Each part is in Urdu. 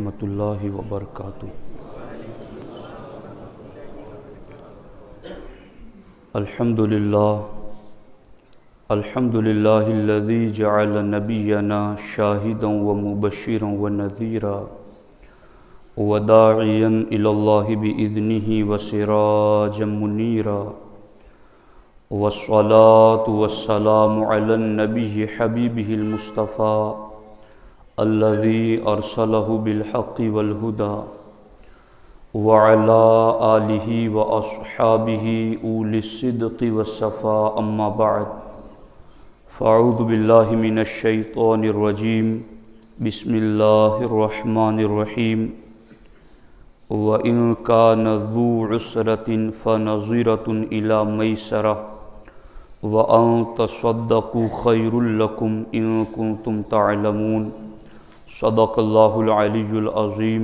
ورحمۃ اللہ وبرکاتہ۔ الحمد للہ الذی جعل نبینا شاہدا ومبشرا ونذیرا وداعیا الی اللہ بإذنہ وسراجا منیرا، والصلاة والسلام علی النبی حبیبہ المصطفیٰ الذي أرسله بالحق والهدى وعلى آله وأصحابه أولي الصدق والصفاء، أما بعد فأعوذ بالله من الشيطان الرجيم، بسم الله الرحمن الرحيم، وإن كان ذو عسرة فنظرة إلى ميسرة وأن تصدقوا خير لكم إن كنتم تعلمون، صدق اللہ العلی العظیم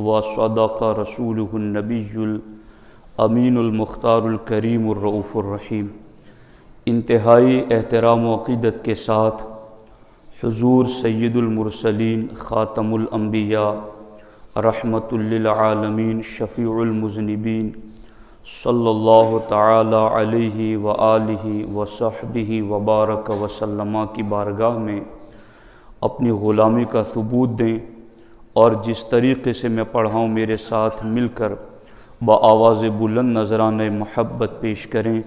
وصدق رسولہ النبی الامین المختار الکریم الرؤوف الرحیم۔ انتہائی احترام و عقیدت کے ساتھ حضور سید المرسلین خاتم الانبیاء رحمت للعالمین شفیع المذنبین صلی اللہ تعالی علیہ وآلہ وصحبہ وبارک وسلم کی بارگاہ میں اپنی غلامی کا ثبوت دیں، اور جس طریقے سے میں پڑھا ہوں میرے ساتھ مل کر بآواز بلند نذرانہ محبت پیش کریں۔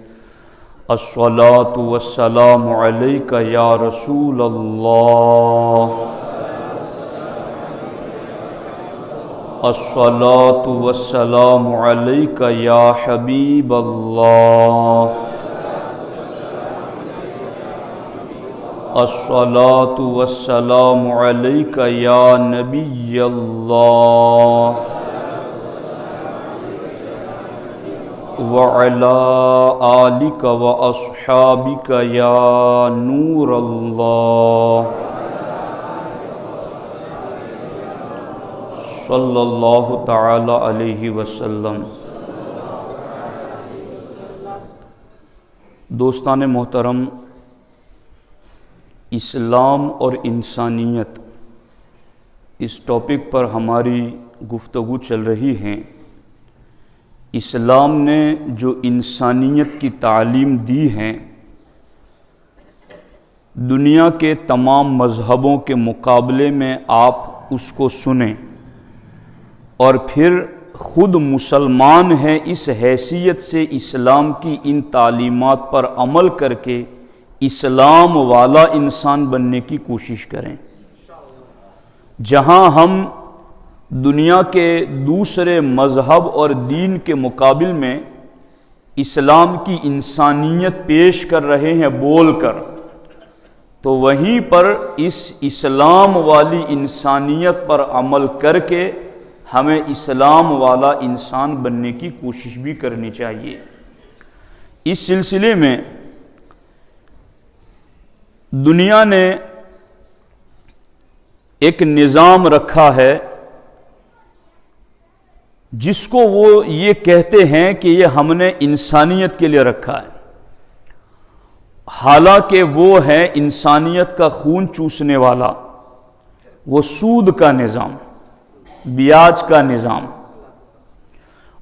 الصلاۃ والسلام علیک یا رسول اللہ، الصلاۃ والسلام علیک یا حبیب اللہ، الصلاۃ والسلام علیک یا نبی اللہ، وعلی آلک واصحابک یا نور اللہ، صلی اللہ تعالی علیہ وسلم۔ دوستان محترم، اسلام اور انسانیت اس ٹاپک پر ہماری گفتگو چل رہی ہے۔ اسلام نے جو انسانیت کی تعلیم دی ہے، دنیا کے تمام مذہبوں کے مقابلے میں آپ اس کو سنیں، اور پھر خود مسلمان ہیں اس حیثیت سے اسلام کی ان تعلیمات پر عمل کر کے اسلام والا انسان بننے کی کوشش کریں۔ جہاں ہم دنیا کے دوسرے مذہب اور دین کے مقابل میں اسلام کی انسانیت پیش کر رہے ہیں بول کر، تو وہیں پر اس اسلام والی انسانیت پر عمل کر کے ہمیں اسلام والا انسان بننے کی کوشش بھی کرنی چاہیے۔ اس سلسلے میں دنیا نے ایک نظام رکھا ہے جس کو وہ یہ کہتے ہیں کہ یہ ہم نے انسانیت کے لیے رکھا ہے، حالانکہ وہ ہے انسانیت کا خون چوسنے والا، وہ سود کا نظام، بیاج کا نظام۔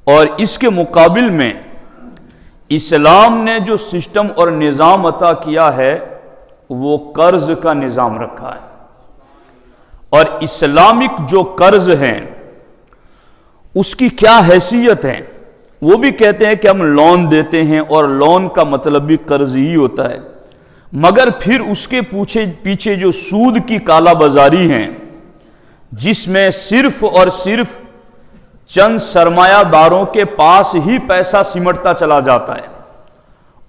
اور اس کے مقابل میں اسلام نے جو سسٹم اور نظام عطا کیا ہے وہ قرض کا نظام رکھا ہے، اور اسلامک جو قرض ہیں اس کی کیا حیثیت ہے؟ وہ بھی کہتے ہیں کہ ہم لون دیتے ہیں، اور لون کا مطلب بھی قرض ہی ہوتا ہے، مگر پھر اس کے پیچھے جو سود کی کالا بازاری ہیں، جس میں صرف اور صرف چند سرمایہ داروں کے پاس ہی پیسہ سمٹتا چلا جاتا ہے،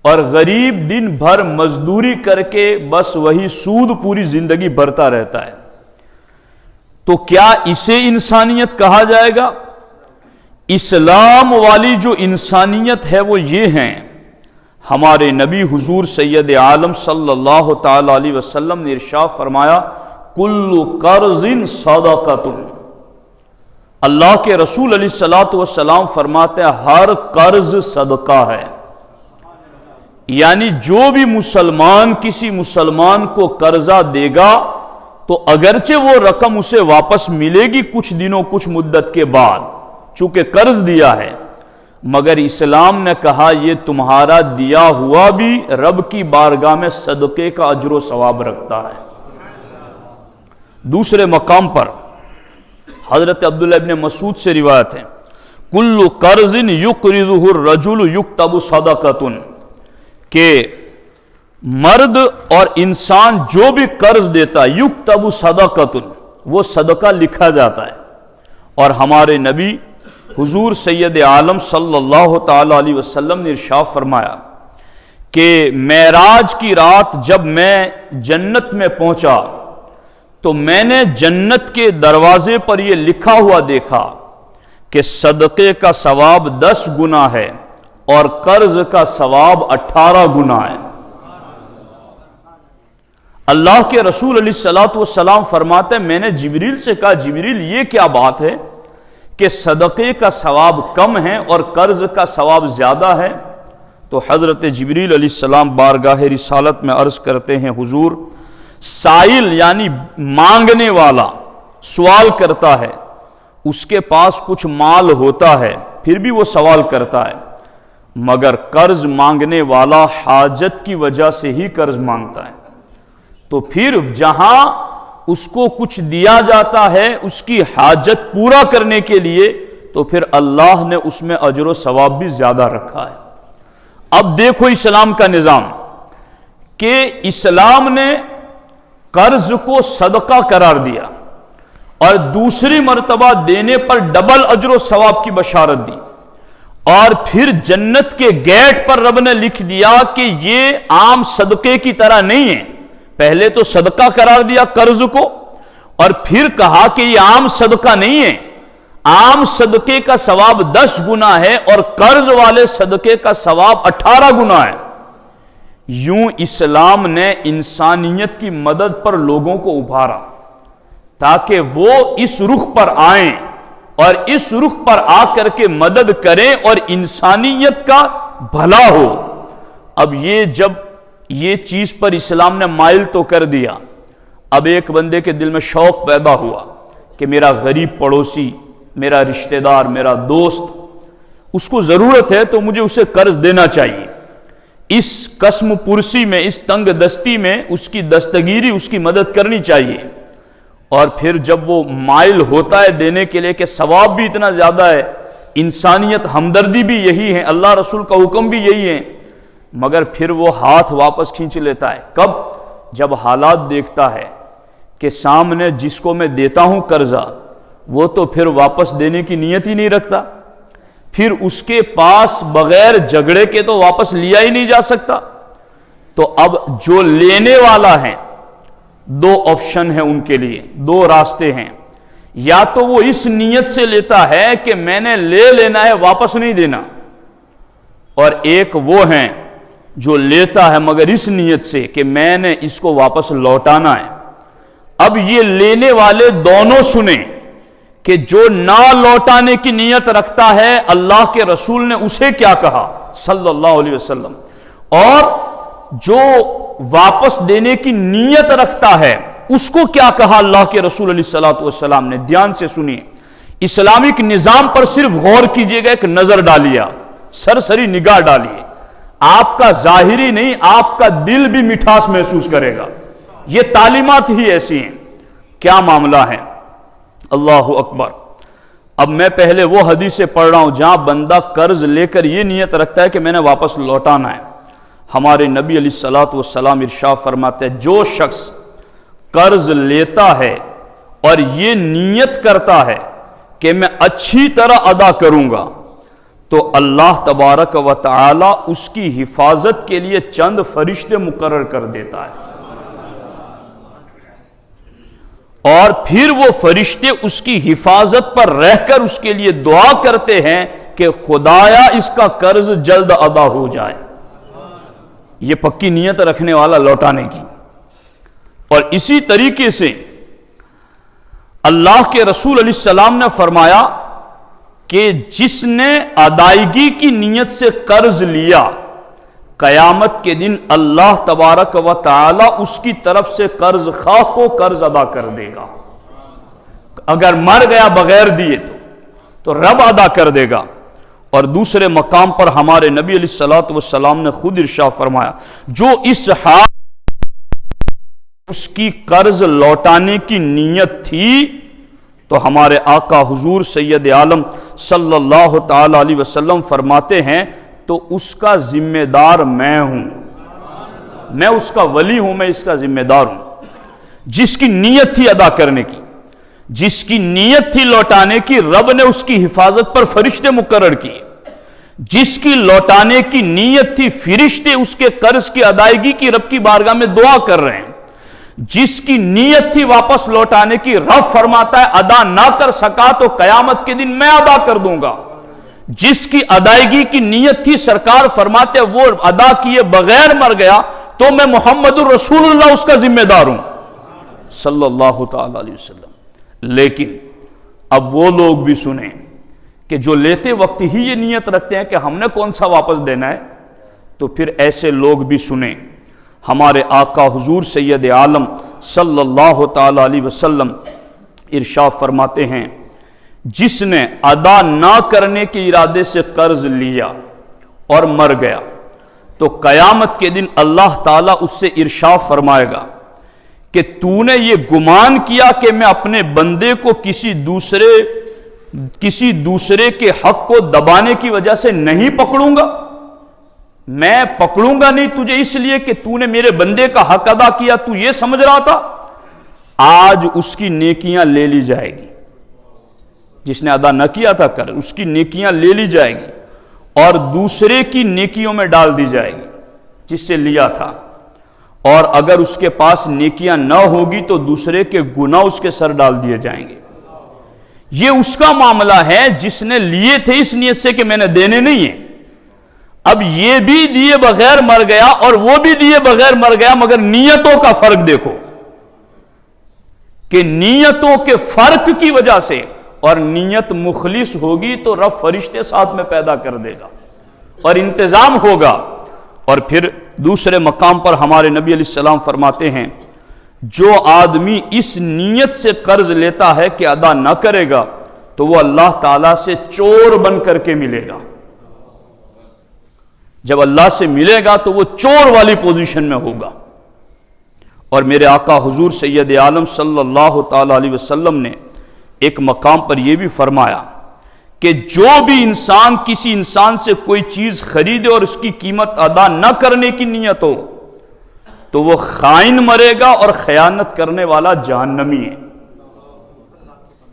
اور غریب دن بھر مزدوری کر کے بس وہی سود پوری زندگی بھرتا رہتا ہے، تو کیا اسے انسانیت کہا جائے گا؟ اسلام والی جو انسانیت ہے وہ یہ ہیں، ہمارے نبی حضور سید عالم صلی اللہ تعالی علیہ وسلم نے ارشاد فرمایا، کل قرض صدقۃ۔ اللہ کے رسول علیہ الصلوۃ والسلام فرماتے ہیں ہر قرض صدقہ ہے، یعنی جو بھی مسلمان کسی مسلمان کو قرضہ دے گا تو اگرچہ وہ رقم اسے واپس ملے گی کچھ دنوں کچھ مدت کے بعد، چونکہ قرض دیا ہے، مگر اسلام نے کہا یہ تمہارا دیا ہوا بھی رب کی بارگاہ میں صدقے کا اجر و ثواب رکھتا ہے۔ دوسرے مقام پر حضرت عبداللہ ابن مسعود سے روایت ہے، کل قرض یقرضہ الرجل یکتب صدقۃ، کہ مرد اور انسان جو بھی قرض دیتا ہے یکتب صدقۃ، وہ صدقہ لکھا جاتا ہے۔ اور ہمارے نبی حضور سید عالم صلی اللہ تعالی علیہ وسلم نے ارشاد فرمایا کہ معراج کی رات جب میں جنت میں پہنچا تو میں نے جنت کے دروازے پر یہ لکھا ہوا دیکھا کہ صدقے کا ثواب 10 گنا ہے اور قرض کا ثواب 18 گنا ہے۔ اللہ کے رسول علیہ الصلوۃ والسلام فرماتے ہیں، میں نے جبریل سے کہا جبریل یہ کیا بات ہے کہ صدقے کا ثواب کم ہے اور قرض کا ثواب زیادہ ہے؟ تو حضرت جبریل علیہ السلام بارگاہ رسالت میں عرض کرتے ہیں، حضور سائل یعنی مانگنے والا سوال کرتا ہے، اس کے پاس کچھ مال ہوتا ہے پھر بھی وہ سوال کرتا ہے، مگر قرض مانگنے والا حاجت کی وجہ سے ہی قرض مانگتا ہے، تو پھر جہاں اس کو کچھ دیا جاتا ہے اس کی حاجت پورا کرنے کے لیے، تو پھر اللہ نے اس میں اجر و ثواب بھی زیادہ رکھا ہے۔ اب دیکھو اسلام کا نظام کہ اسلام نے قرض کو صدقہ قرار دیا اور دوسری مرتبہ دینے پر ڈبل اجر و ثواب کی بشارت دی، اور پھر جنت کے گیٹ پر رب نے لکھ دیا کہ یہ عام صدقے کی طرح نہیں ہے۔ پہلے تو صدقہ قرار دیا قرض کو، اور پھر کہا کہ یہ عام صدقہ نہیں ہے، عام صدقے کا ثواب 10 گنا ہے اور قرض والے صدقے کا ثواب 18 گنا ہے۔ یوں اسلام نے انسانیت کی مدد پر لوگوں کو ابھارا تاکہ وہ اس رخ پر آئیں اور اس رخ پر آ کر کے مدد کریں اور انسانیت کا بھلا ہو۔ اب یہ جب یہ چیز پر اسلام نے مائل تو کر دیا، اب ایک بندے کے دل میں شوق پیدا ہوا کہ میرا غریب پڑوسی، میرا رشتہ دار، میرا دوست، اس کو ضرورت ہے تو مجھے اسے قرض دینا چاہیے۔ اس قسم پرسی میں، اس تنگ دستی میں اس کی دستگیری، اس کی مدد کرنی چاہیے۔ اور پھر جب وہ مائل ہوتا ہے دینے کے لیے کہ ثواب بھی اتنا زیادہ ہے، انسانیت ہمدردی بھی یہی ہے، اللہ رسول کا حکم بھی یہی ہے، مگر پھر وہ ہاتھ واپس کھینچ لیتا ہے۔ کب؟ جب حالات دیکھتا ہے کہ سامنے جس کو میں دیتا ہوں قرضہ وہ تو پھر واپس دینے کی نیت ہی نہیں رکھتا، پھر اس کے پاس بغیر جھگڑے کے تو واپس لیا ہی نہیں جا سکتا، تو اب جو لینے والا ہے 2 آپشن ہیں ان کے لیے، 2 راستے ہیں، یا تو وہ اس نیت سے لیتا ہے کہ میں نے لے لینا ہے واپس نہیں دینا، اور ایک وہ ہیں جو لیتا ہے مگر اس نیت سے کہ میں نے اس کو واپس لوٹانا ہے۔ اب یہ لینے والے دونوں سنیں کہ جو نہ لوٹانے کی نیت رکھتا ہے اللہ کے رسول نے اسے کیا کہا صلی اللہ علیہ وسلم، اور جو واپس دینے کی نیت رکھتا ہے اس کو کیا کہا اللہ کے رسول علیہ الصلوۃ والسلام نے۔ دھیان سے سنیے، اسلامک نظام پر صرف غور کیجئے گا، ایک نظر ڈالیے، سرسری نگاہ ڈالیے، آپ کا ظاہری نہیں آپ کا دل بھی مٹھاس محسوس کرے گا۔ یہ تعلیمات ہی ایسی ہیں۔ کیا معاملہ ہے؟ اللہ اکبر۔ اب میں پہلے وہ حدیث سے پڑھ رہا ہوں جہاں بندہ قرض لے کر یہ نیت رکھتا ہے کہ میں نے واپس لوٹانا ہے۔ ہمارے نبی علیہ الصلوۃ والسلام ارشاد فرماتے ہیں، جو شخص قرض لیتا ہے اور یہ نیت کرتا ہے کہ میں اچھی طرح ادا کروں گا، تو اللہ تبارک و تعالی اس کی حفاظت کے لیے چند فرشتے مقرر کر دیتا ہے، اور پھر وہ فرشتے اس کی حفاظت پر رہ کر اس کے لیے دعا کرتے ہیں کہ خدایا اس کا قرض جلد ادا ہو جائے۔ یہ پکی نیت رکھنے والا لوٹانے کی۔ اور اسی طریقے سے اللہ کے رسول علیہ السلام نے فرمایا کہ جس نے ادائیگی کی نیت سے قرض لیا، قیامت کے دن اللہ تبارک و تعالی اس کی طرف سے قرض خواہ کو قرض ادا کر دے گا. اگر مر گیا بغیر دیے تو رب ادا کر دے گا. اور دوسرے مقام پر ہمارے نبی علیہ الصلوۃ والسلام نے خود ارشاد فرمایا جو اس حال اس کی قرض لوٹانے کی نیت تھی تو ہمارے آقا حضور سید عالم صلی اللہ تعالی علیہ وسلم فرماتے ہیں تو اس کا ذمہ دار میں ہوں, میں اس کا ولی ہوں, میں اس کا ذمہ دار ہوں. جس کی نیت تھی ادا کرنے کی, جس کی نیت تھی لوٹانے کی, رب نے اس کی حفاظت پر فرشتے مقرر کیے. جس کی لوٹانے کی نیت تھی فرشتے اس کے قرض کی ادائیگی کی رب کی بارگاہ میں دعا کر رہے ہیں. جس کی نیت تھی واپس لوٹانے کی, رب فرماتا ہے ادا نہ کر سکا تو قیامت کے دن میں ادا کر دوں گا. جس کی ادائیگی کی نیت تھی سرکار فرماتے وہ ادا کیے بغیر مر گیا تو میں محمد الرسول اللہ اس کا ذمہ دار ہوں صلی اللہ تعالی علیہ وسلم. لیکن اب وہ لوگ بھی سنیں کہ جو لیتے وقت ہی یہ نیت رکھتے ہیں کہ ہم نے کون سا واپس دینا ہے, تو پھر ایسے لوگ بھی سنیں. ہمارے آقا حضور سید عالم صلی اللہ تعالی علیہ وسلم ارشاد فرماتے ہیں جس نے ادا نہ کرنے کے ارادے سے قرض لیا اور مر گیا تو قیامت کے دن اللہ تعالیٰ اس سے ارشاد فرمائے گا کہ تو نے یہ گمان کیا کہ میں اپنے بندے کو کسی دوسرے کے حق کو دبانے کی وجہ سے نہیں پکڑوں گا. میں پکڑوں گا نہیں تجھے اس لیے کہ تو نے میرے بندے کا حق ادا کیا, تو یہ سمجھ رہا تھا. آج اس کی نیکیاں لے لی جائے گی, جس نے ادا نہ کیا تھا کر اس کی نیکیاں لے لی جائے گی اور دوسرے کی نیکیوں میں ڈال دی جائے گی جس سے لیا تھا. اور اگر اس کے پاس نیکیاں نہ ہوگی تو دوسرے کے گناہ اس کے سر ڈال دیے جائیں گے. یہ اس کا معاملہ ہے جس نے لیے تھے اس نیت سے کہ میں نے دینے نہیں ہیں. اب یہ بھی دیے بغیر مر گیا اور وہ بھی دیے بغیر مر گیا, مگر نیتوں کا فرق دیکھو کہ نیتوں کے فرق کی وجہ سے, اور نیت مخلص ہوگی تو رب فرشتے ساتھ میں پیدا کر دے گا اور انتظام ہوگا. اور پھر دوسرے مقام پر ہمارے نبی علیہ السلام فرماتے ہیں جو آدمی اس نیت سے قرض لیتا ہے کہ ادا نہ کرے گا تو وہ اللہ تعالیٰ سے چور بن کر کے ملے گا. جب اللہ سے ملے گا تو وہ چور والی پوزیشن میں ہوگا. اور میرے آقا حضور سید عالم صلی اللہ تعالی علیہ وسلم نے ایک مقام پر یہ بھی فرمایا کہ جو بھی انسان کسی انسان سے کوئی چیز خریدے اور اس کی قیمت ادا نہ کرنے کی نیت ہو تو وہ خائن مرے گا اور خیانت کرنے والا جہنمی ہے.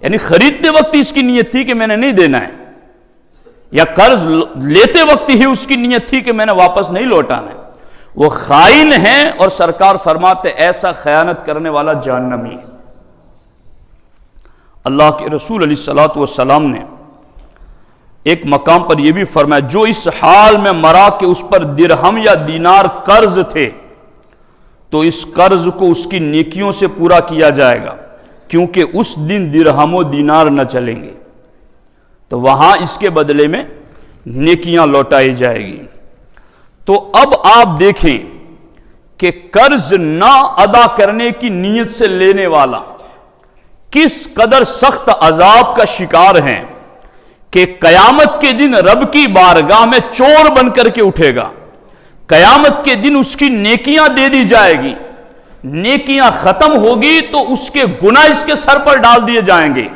یعنی خریدتے وقت اس کی نیت تھی کہ میں نے نہیں دینا ہے, یا قرض لیتے وقت ہی اس کی نیت تھی کہ میں نے واپس نہیں لوٹانا ہے, وہ خائن ہے. اور سرکار فرماتے ایسا خیانت کرنے والا جہنمی ہے. اللہ کے رسول علیہ الصلوۃ والسلام نے ایک مقام پر یہ بھی فرمایا جو اس حال میں مرا کہ اس پر درہم یا دینار قرض تھے تو اس قرض کو اس کی نیکیوں سے پورا کیا جائے گا, کیونکہ اس دن درہم و دینار نہ چلیں گے, تو وہاں اس کے بدلے میں نیکیاں لوٹائی جائے گی. تو اب آپ دیکھیں کہ قرض نہ ادا کرنے کی نیت سے لینے والا کس قدر سخت عذاب کا شکار ہیں کہ قیامت کے دن رب کی بارگاہ میں چور بن کر کے اٹھے گا. قیامت کے دن اس کی نیکیاں دے دی جائے گی, نیکیاں ختم ہوگی تو اس کے گناہ اس کے سر پر ڈال دیے جائیں گے.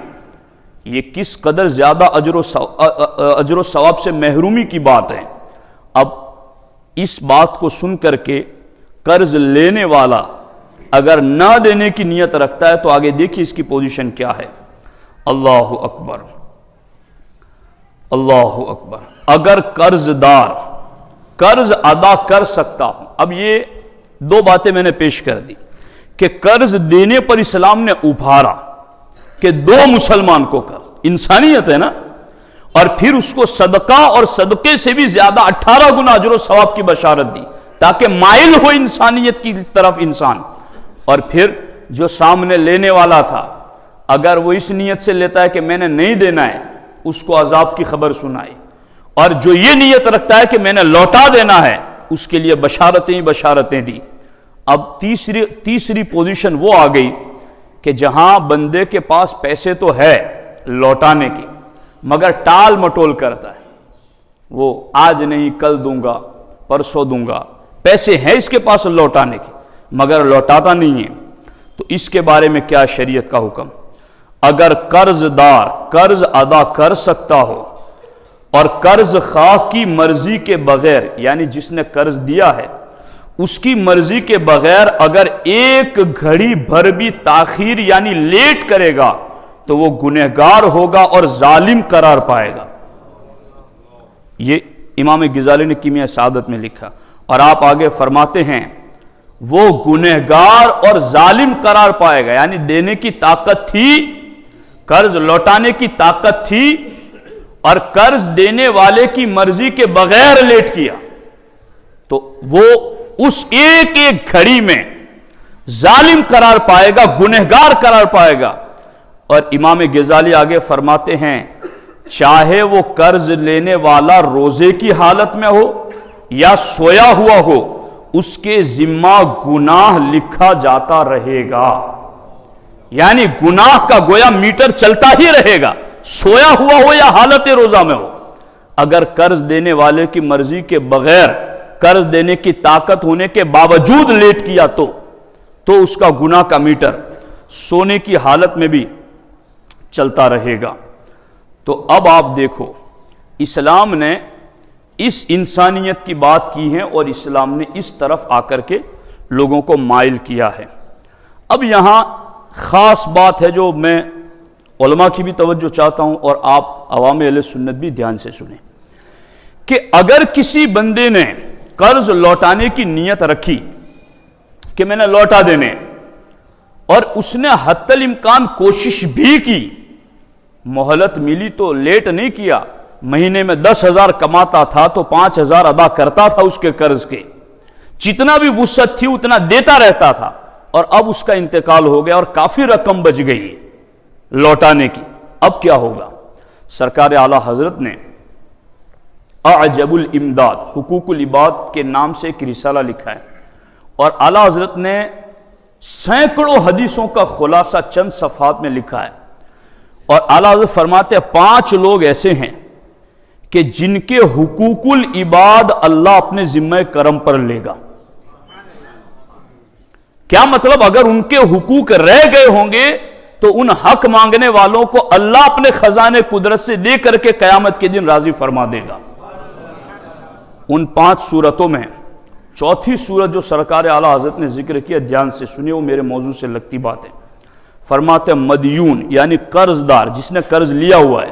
یہ کس قدر زیادہ اجر و ثواب سے محرومی کی بات ہے. اب اس بات کو سن کر کے قرض لینے والا اگر نہ دینے کی نیت رکھتا ہے تو آگے دیکھیے اس کی پوزیشن کیا ہے. اللہ اکبر, اللہ اکبر. اگر قرض دار قرض ادا کر سکتا ہوں, اب یہ دو باتیں میں نے پیش کر دی کہ قرض دینے پر اسلام نے ابھارا کہ دو مسلمان کو قرض, انسانیت ہے نا, اور پھر اس کو صدقہ اور صدقے سے بھی زیادہ 18 گنا اجر و ثواب کی بشارت دی تاکہ مائل ہو انسانیت کی طرف انسان. اور پھر جو سامنے لینے والا تھا اگر وہ اس نیت سے لیتا ہے کہ میں نے نہیں دینا ہے اس کو عذاب کی خبر سنائی, اور جو یہ نیت رکھتا ہے کہ میں نے لوٹا دینا ہے اس کے لیے بشارتیں ہی بشارتیں دی۔ اب تیسری پوزیشن وہ آ گئی کہ جہاں بندے کے پاس پیسے تو ہے لوٹانے کی، مگر ٹال مٹول کرتا ہے، وہ آج نہیں کل دوں گا پرسوں دوں گا، پیسے ہیں اس کے پاس لوٹانے کی مگر لوٹاتا نہیں ہے۔ تو اس کے بارے میں کیا شریعت کا حکم؟ اگر قرض دار قرض ادا کر سکتا ہو اور قرض خواہ کی مرضی کے بغیر، یعنی جس نے قرض دیا ہے اس کی مرضی کے بغیر اگر ایک گھڑی بھر بھی تاخیر یعنی لیٹ کرے گا تو وہ گنہگار ہوگا اور ظالم قرار پائے گا۔ یہ امام غزالی نے کیمیہ سعادت میں لکھا، اور آپ آگے فرماتے ہیں وہ گنہگار اور ظالم قرار پائے گا، یعنی دینے کی طاقت تھی، قرض لوٹانے کی طاقت تھی، اور قرض دینے والے کی مرضی کے بغیر لیٹ کیا تو وہ اس ایک ایک گھڑی میں ظالم قرار پائے گا، گنہگار قرار پائے گا۔ اور امام غزالی آگے فرماتے ہیں چاہے وہ قرض لینے والا روزے کی حالت میں ہو یا سویا ہوا ہو، اس کے ذمہ گناہ لکھا جاتا رہے گا، یعنی گناہ کا گویا میٹر چلتا ہی رہے گا، سویا ہوا ہو یا حالت روزہ میں ہو۔ اگر قرض دینے والے کی مرضی کے بغیر قرض دینے کی طاقت ہونے کے باوجود لیٹ کیا تو اس کا گناہ کا میٹر سونے کی حالت میں بھی چلتا رہے گا۔ تو اب آپ دیکھو اسلام نے اس انسانیت کی بات کی ہے اور اسلام نے اس طرف آ کر کے لوگوں کو مائل کیا ہے۔ اب یہاں خاص بات ہے جو میں علماء کی بھی توجہ چاہتا ہوں اور آپ عوام اہل سنت بھی دھیان سے سنیں کہ اگر کسی بندے نے قرض لوٹانے کی نیت رکھی کہ میں نے لوٹا دینے اور اس نے حتی الامکان کوشش بھی کی، مہلت ملی تو لیٹ نہیں کیا، مہینے میں 10,000 کماتا تھا تو 5,000 ادا کرتا تھا اس کے قرض کے، جتنا بھی وسعت تھی اتنا دیتا رہتا تھا، اور اب اس کا انتقال ہو گیا اور کافی رقم بچ گئی لوٹانے کی۔ اب کیا ہوگا؟ سرکار اعلیٰ حضرت نے اعجب الامداد حقوق العباد کے نام سے ایک رسالہ لکھا ہے، اور اعلیٰ حضرت نے سینکڑوں حدیثوں کا خلاصہ چند صفحات میں لکھا ہے، اور اعلیٰ حضرت فرماتے ہیں 5 لوگ ایسے ہیں کہ جن کے حقوق العباد اللہ اپنے ذمہ کرم پر لے گا۔ کیا مطلب؟ اگر ان کے حقوق رہ گئے ہوں گے تو ان حق مانگنے والوں کو اللہ اپنے خزانے قدرت سے دے کر کے قیامت کے دن راضی فرما دے گا۔ ان 5 صورتوں میں چوتھی صورت جو سرکار اعلیٰ حضرت نے ذکر کیا، دھیان سے سنیے، وہ میرے موضوع سے لگتی بات ہے۔ فرماتے ہیں مدیون یعنی قرض دار، جس نے قرض لیا ہوا ہے،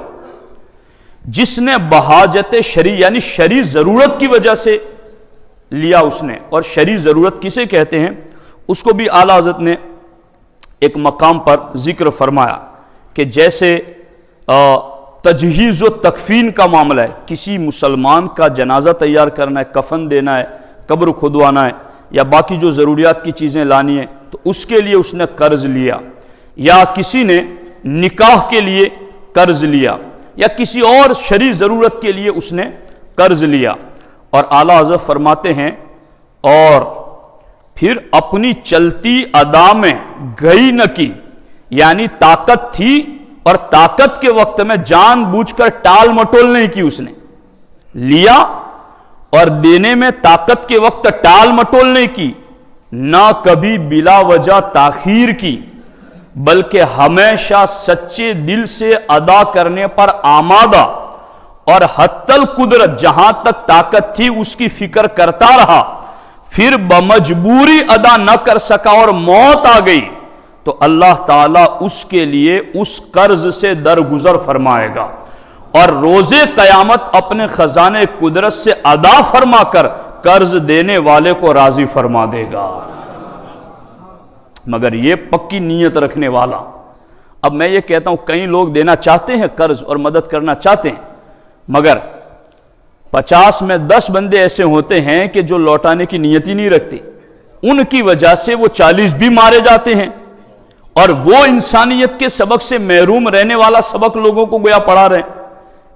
جس نے بحاجت شرعی یعنی شرعی ضرورت کی وجہ سے لیا اس نے، اور شرعی ضرورت کسے کہتے ہیں اس کو بھی اعلیٰ حضرت نے ایک مقام پر ذکر فرمایا کہ جیسے تجہیز و تکفین کا معاملہ ہے، کسی مسلمان کا جنازہ تیار کرنا ہے، کفن دینا ہے، قبر کھدوانا ہے، یا باقی جو ضروریات کی چیزیں لانی ہیں، تو اس کے لیے اس نے قرض لیا، یا کسی نے نکاح کے لیے قرض لیا، یا کسی اور شرعی ضرورت کے لیے اس نے قرض لیا۔ اور اعلیٰ حضرت فرماتے ہیں اور پھر اپنی چلتی ادا میں گئی نہ کی، یعنی طاقت تھی اور طاقت کے وقت میں جان بوجھ کر ٹال مٹول نہیں کی، اس نے لیا اور دینے میں طاقت کے وقت ٹال مٹول نہیں کی، نہ کبھی بلا وجہ تاخیر کی، بلکہ ہمیشہ سچے دل سے ادا کرنے پر آمادہ اور حتی القدرت جہاں تک طاقت تھی اس کی فکر کرتا رہا، پھر بمجبوری ادا نہ کر سکا اور موت آ گئی تو اللہ تعالیٰ اس کے لیے اس قرض سے درگزر فرمائے گا اور روز قیامت اپنے خزانے قدرت سے ادا فرما کر قرض دینے والے کو راضی فرما دے گا۔ مگر یہ پکی نیت رکھنے والا، اب میں یہ کہتا ہوں کئی لوگ دینا چاہتے ہیں قرض اور مدد کرنا چاہتے ہیں، مگر 50 میں 10 بندے ایسے ہوتے ہیں کہ جو لوٹانے کی نیت ہی نہیں رکھتے، ان کی وجہ سے وہ 40 بھی مارے جاتے ہیں، اور وہ انسانیت کے سبق سے محروم رہنے والا سبق لوگوں کو گویا پڑھا رہے ہیں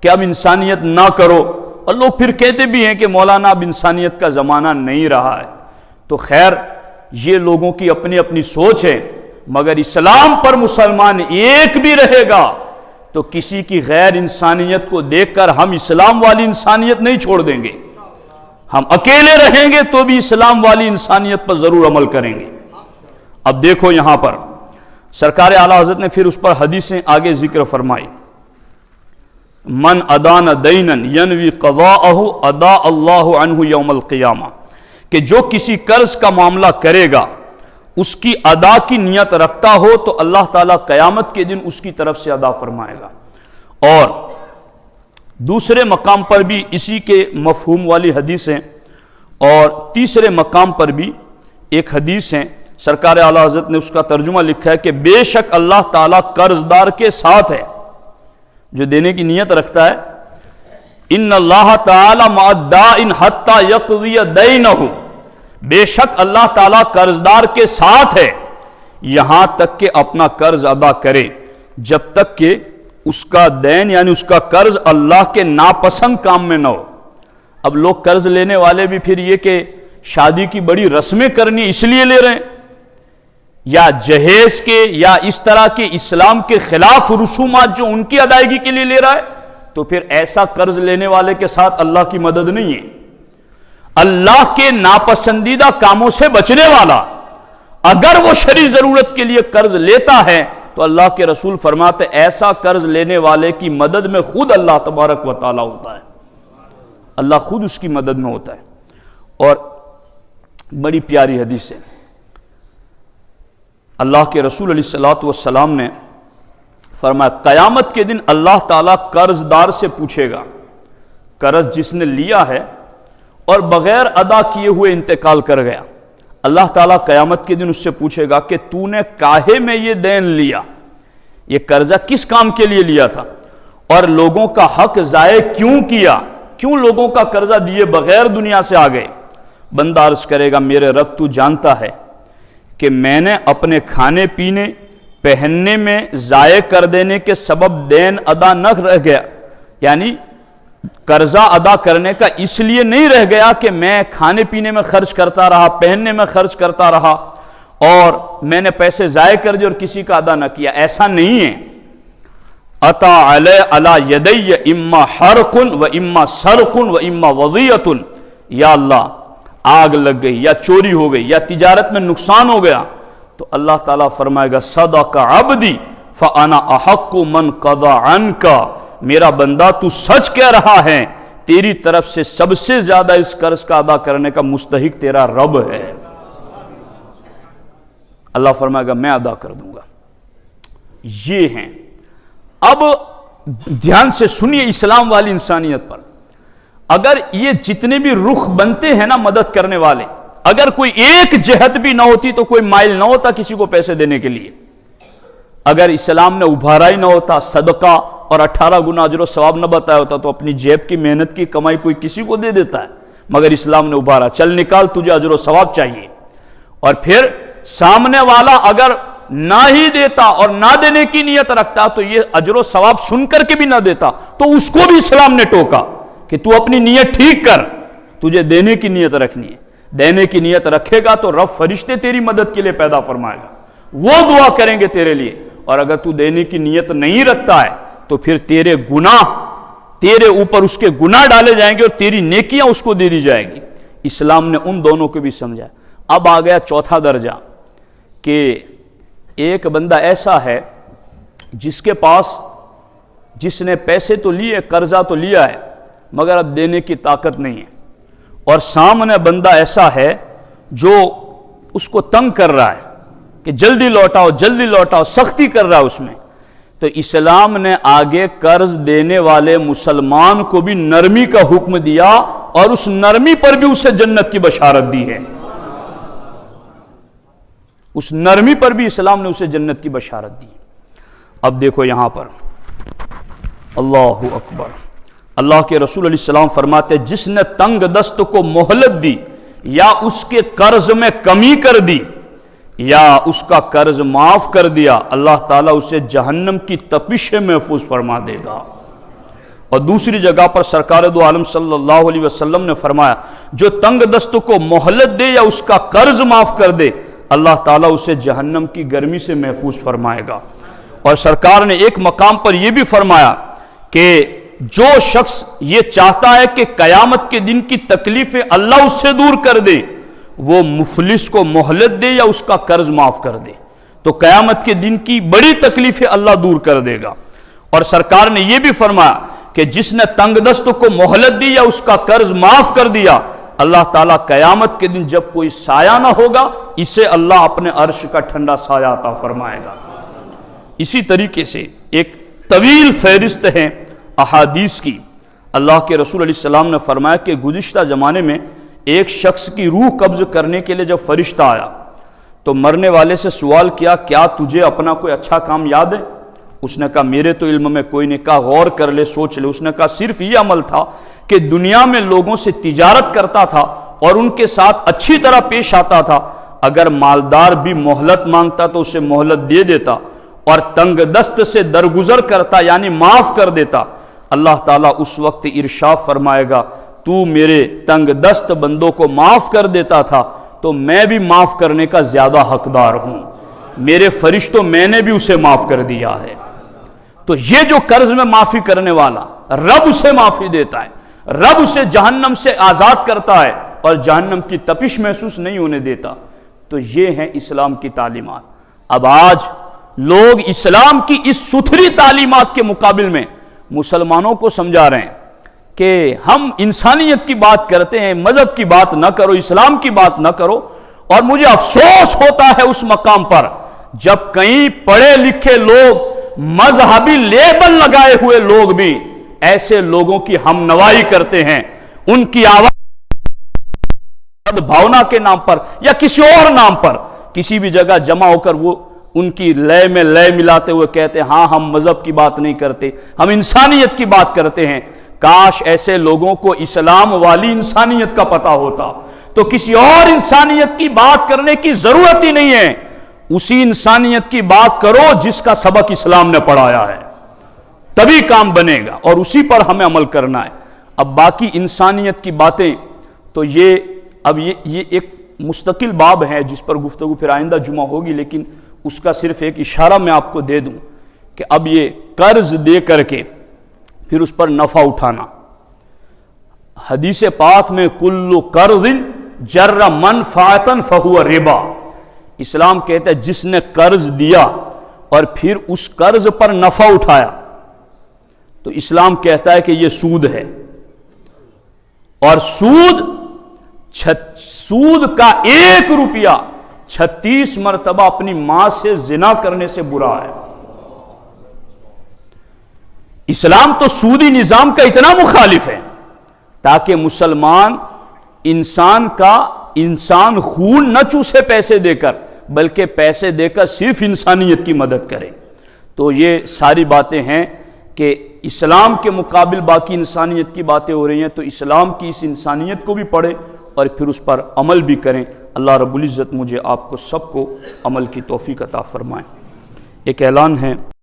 کہ اب انسانیت نہ کرو اور لوگ پھر کہتے بھی ہیں کہ مولانا اب انسانیت کا زمانہ نہیں رہا ہے. تو خیر یہ لوگوں کی اپنی اپنی سوچ ہے، مگر اسلام پر مسلمان ایک بھی رہے گا تو کسی کی غیر انسانیت کو دیکھ کر ہم اسلام والی انسانیت نہیں چھوڑ دیں گے. ہم اکیلے رہیں گے تو بھی اسلام والی انسانیت پر ضرور عمل کریں گے. اب دیکھو یہاں پر سرکار اعلیٰ حضرت نے پھر اس پر حدیثیں آگے ذکر فرمائی. من ادان دینا ینوی قضاءہ ادا اللہ عنہ یوم القیامہ، کہ جو کسی قرض کا معاملہ کرے گا اس کی ادا کی نیت رکھتا ہو تو اللہ تعالیٰ قیامت کے دن اس کی طرف سے ادا فرمائے گا. اور دوسرے مقام پر بھی اسی کے مفہوم والی حدیث ہیں، اور تیسرے مقام پر بھی ایک حدیث ہے، سرکار اعلیٰ حضرت نے اس کا ترجمہ لکھا ہے کہ بے شک اللہ تعالیٰ قرض دار کے ساتھ ہے جو دینے کی نیت رکھتا ہے. ان اللہ تعالی مع الدائن حتی یقضی دینہ، بے شک اللہ تعالیٰ قرض دار کے ساتھ ہے یہاں تک کہ اپنا قرض ادا کرے، جب تک کہ اس کا دین یعنی اس کا قرض اللہ کے ناپسند کام میں نہ ہو. اب لوگ قرض لینے والے بھی پھر یہ کہ شادی کی بڑی رسمیں کرنی اس لیے لے رہے ہیں، یا جہیز کے یا اس طرح کے اسلام کے خلاف رسومات جو ان کی ادائیگی کے لیے لے رہا ہے، تو پھر ایسا قرض لینے والے کے ساتھ اللہ کی مدد نہیں ہے. اللہ کے ناپسندیدہ کاموں سے بچنے والا اگر وہ شرعی ضرورت کے لیے قرض لیتا ہے تو اللہ کے رسول فرماتے ایسا قرض لینے والے کی مدد میں خود اللہ تبارک و تعالی ہوتا ہے، اللہ خود اس کی مدد میں ہوتا ہے. اور بڑی پیاری حدیث ہے، اللہ کے رسول علیہ الصلوۃ والسلام نے فرمایا قیامت کے دن اللہ تعالیٰ قرض دار سے پوچھے گا، قرض جس نے لیا ہے اور بغیر ادا کیے ہوئے انتقال کر گیا، اللہ تعالیٰ قیامت کے دن اس سے پوچھے گا کہ تو نے کاہے میں یہ دین لیا، یہ قرضہ کس کام کے لیے لیا تھا، اور لوگوں کا حق ضائع کیوں کیا، کیوں لوگوں کا قرضہ دیے بغیر دنیا سے آ گئے. بندہ عرض کرے گا میرے رب تو جانتا ہے کہ میں نے اپنے کھانے پینے پہننے میں ضائع کر دینے کے سبب دین ادا نہ رہ گیا، یعنی قرضہ ادا کرنے کا اس لیے نہیں رہ گیا کہ میں کھانے پینے میں خرچ کرتا رہا، پہننے میں خرچ کرتا رہا اور میں نے پیسے ضائع کر دیے اور کسی کا ادا نہ کیا، ایسا نہیں ہے. اتا علی یدی اما حرق و اما سرق و اما وضیعۃ، یا اللہ آگ لگ گئی یا چوری ہو گئی یا تجارت میں نقصان ہو گیا تو اللہ تعالیٰ فرمائے گا صدق عبدی فانا احق من قضى عنک، میرا بندہ تو سچ کہہ رہا ہے، تیری طرف سے سب سے زیادہ اس قرض کا ادا کرنے کا مستحق تیرا رب ہے. اللہ فرمائے گا میں ادا کر دوں گا. یہ ہیں. اب دھیان سے سنیے اسلام والی انسانیت پر، اگر یہ جتنے بھی رخ بنتے ہیں نا مدد کرنے والے، اگر کوئی ایک جہت بھی نہ ہوتی تو کوئی مائل نہ ہوتا کسی کو پیسے دینے کے لیے. اگر اسلام نے ابھارا ہی نہ ہوتا، صدقہ اور 18 گنا اجر و ثواب نہ بتایا ہوتا تو اپنی جیب کی محنت کی کمائی کوئی کسی کو دے دیتا ہے، مگر اسلام نے ابھارا، چل نکال تجھے اجر و ثواب چاہیے. اور پھر سامنے والا اگر نہ ہی دیتا اور نہ دینے کی نیت رکھتا تو یہ اجر و ثواب سن کر کے بھی نہ دیتا تو اس کو بھی اسلام نے ٹوکا کہ تو اپنی نیت ٹھیک کر، تجھے دینے کی نیت رکھنی ہے. دینے کی نیت رکھے گا تو رب فرشتے تیری مدد کے لیے پیدا فرمائے گا، وہ دعا کریں گے تیرے لیے. اور اگر تو دینے کی نیت نہیں رکھتا ہے تو پھر تیرے گناہ تیرے اوپر اس کے گناہ ڈالے جائیں گے اور تیری نیکیاں اس کو دے دی جائے گی. اسلام نے ان دونوں کو بھی سمجھا. اب آ گیا چوتھا درجہ کہ ایک بندہ ایسا ہے جس کے پاس، جس نے پیسے تو لیے، قرضہ تو لیا ہے مگر اب دینے کی طاقت نہیں ہے، اور سامنے بندہ ایسا ہے جو اس کو تنگ کر رہا ہے کہ جلدی لوٹاؤ جلدی لوٹاؤ، سختی کر رہا ہے اس میں. تو اسلام نے آگے قرض دینے والے مسلمان کو بھی نرمی کا حکم دیا اور اس نرمی پر بھی اسے جنت کی بشارت دی ہے. اس نرمی پر بھی اسلام نے اسے جنت کی بشارت دی. اب دیکھو یہاں پر اللہ اکبر، اللہ کے رسول علیہ السلام فرماتے جس نے تنگ دست کو مہلت دی یا اس کے قرض میں کمی کر دی یا اس کا قرض معاف کر دیا، اللہ تعالیٰ اسے جہنم کی تپش سے محفوظ فرما دے گا. اور دوسری جگہ پر سرکار دو عالم صلی اللہ علیہ وسلم نے فرمایا جو تنگ دست کو مہلت دے یا اس کا قرض معاف کر دے اللہ تعالیٰ اسے جہنم کی گرمی سے محفوظ فرمائے گا۔ اور سرکار نے ایک مقام پر یہ بھی فرمایا کہ جو شخص یہ چاہتا ہے کہ قیامت کے دن کی تکلیفیں اللہ اس سے دور کر دے وہ مفلس کو مہلت دے یا اس کا قرض معاف کر دے، تو قیامت کے دن کی بڑی تکلیفیں اللہ دور کر دے گا۔ اور سرکار نے یہ بھی فرمایا کہ جس نے تنگ دست کو مہلت دی یا اس کا قرض معاف کر دیا اللہ تعالیٰ قیامت کے دن جب کوئی سایہ نہ ہوگا اسے اللہ اپنے عرش کا ٹھنڈا سایہ عطا فرمائے گا۔ اسی طریقے سے ایک طویل فہرست ہے احادیث کی۔ اللہ کے رسول علیہ السلام نے فرمایا کہ گزشتہ زمانے میں ایک شخص کی روح قبض کرنے کے لیے جب فرشتہ آیا تو مرنے والے سے سوال کیا کیا تجھے اپنا کوئی اچھا کام یاد ہے؟ اس نے کہا میرے تو علم میں کوئی نہیں۔ کہا غور کر لے، سوچ لے۔ اس نے کہا صرف یہ عمل تھا کہ دنیا میں لوگوں سے تجارت کرتا تھا اور ان کے ساتھ اچھی طرح پیش آتا تھا، اگر مالدار بھی مہلت مانگتا تو اسے مہلت دے دیتا اور تنگ دست سے درگزر کرتا یعنی معاف کر دیتا، اللہ تعالیٰ اس وقت ارشاد فرمائے گا تو میرے تنگ دست بندوں کو معاف کر دیتا تھا تو میں بھی معاف کرنے کا زیادہ حقدار ہوں، میرے فرشتوں میں نے بھی اسے معاف کر دیا ہے۔ تو یہ جو قرض میں معافی کرنے والا رب اسے معافی دیتا ہے، رب اسے جہنم سے آزاد کرتا ہے اور جہنم کی تپش محسوس نہیں ہونے دیتا۔ تو یہ ہیں اسلام کی تعلیمات۔ اب آج لوگ اسلام کی اس ستھری تعلیمات کے مقابل میں مسلمانوں کو سمجھا رہے ہیں کہ ہم انسانیت کی بات کرتے ہیں، مذہب کی بات نہ کرو، اسلام کی بات نہ کرو۔ اور مجھے افسوس ہوتا ہے اس مقام پر جب کئی پڑھے لکھے لوگ مذہبی لیبل لگائے ہوئے لوگ بھی ایسے لوگوں کی ہم نوائی کرتے ہیں، ان کی آواز بھاونا کے نام پر یا کسی اور نام پر کسی بھی جگہ جمع ہو کر وہ ان کی لے میں لے ملاتے ہوئے کہتے ہیں ہاں ہم مذہب کی بات نہیں کرتے، ہم انسانیت کی بات کرتے ہیں۔ کاش ایسے لوگوں کو اسلام والی انسانیت کا پتہ ہوتا تو کسی اور انسانیت کی بات کرنے کی ضرورت ہی نہیں ہے، اسی انسانیت کی بات کرو جس کا سبق اسلام نے پڑھایا ہے، تبھی کام بنے گا اور اسی پر ہمیں عمل کرنا ہے۔ اب باقی انسانیت کی باتیں تو یہ ایک مستقل باب ہے جس پر گفتگو پھر آئندہ جمعہ ہوگی، لیکن اس کا صرف ایک اشارہ میں آپ کو دے دوں کہ اب یہ قرض دے کر کے پھر اس پر نفع اٹھانا، حدیث پاک میں کل قرض جر منفعۃ فہو ربا، اسلام کہتا ہے جس نے قرض دیا اور پھر اس قرض پر نفع اٹھایا تو اسلام کہتا ہے کہ یہ سود ہے، اور سود کا 1 روپیہ 36 مرتبہ اپنی ماں سے زنا کرنے سے برا ہے۔ اسلام تو سودی نظام کا اتنا مخالف ہے تاکہ مسلمان انسان خون نہ چوسے پیسے دے کر، بلکہ پیسے دے کر صرف انسانیت کی مدد کرے۔ تو یہ ساری باتیں ہیں کہ اسلام کے مقابل باقی انسانیت کی باتیں ہو رہی ہیں، تو اسلام کی اس انسانیت کو بھی پڑھیں اور پھر اس پر عمل بھی کریں۔ اللہ رب العزت مجھے آپ کو سب کو عمل کی توفیق عطا فرمائے۔ ایک اعلان ہے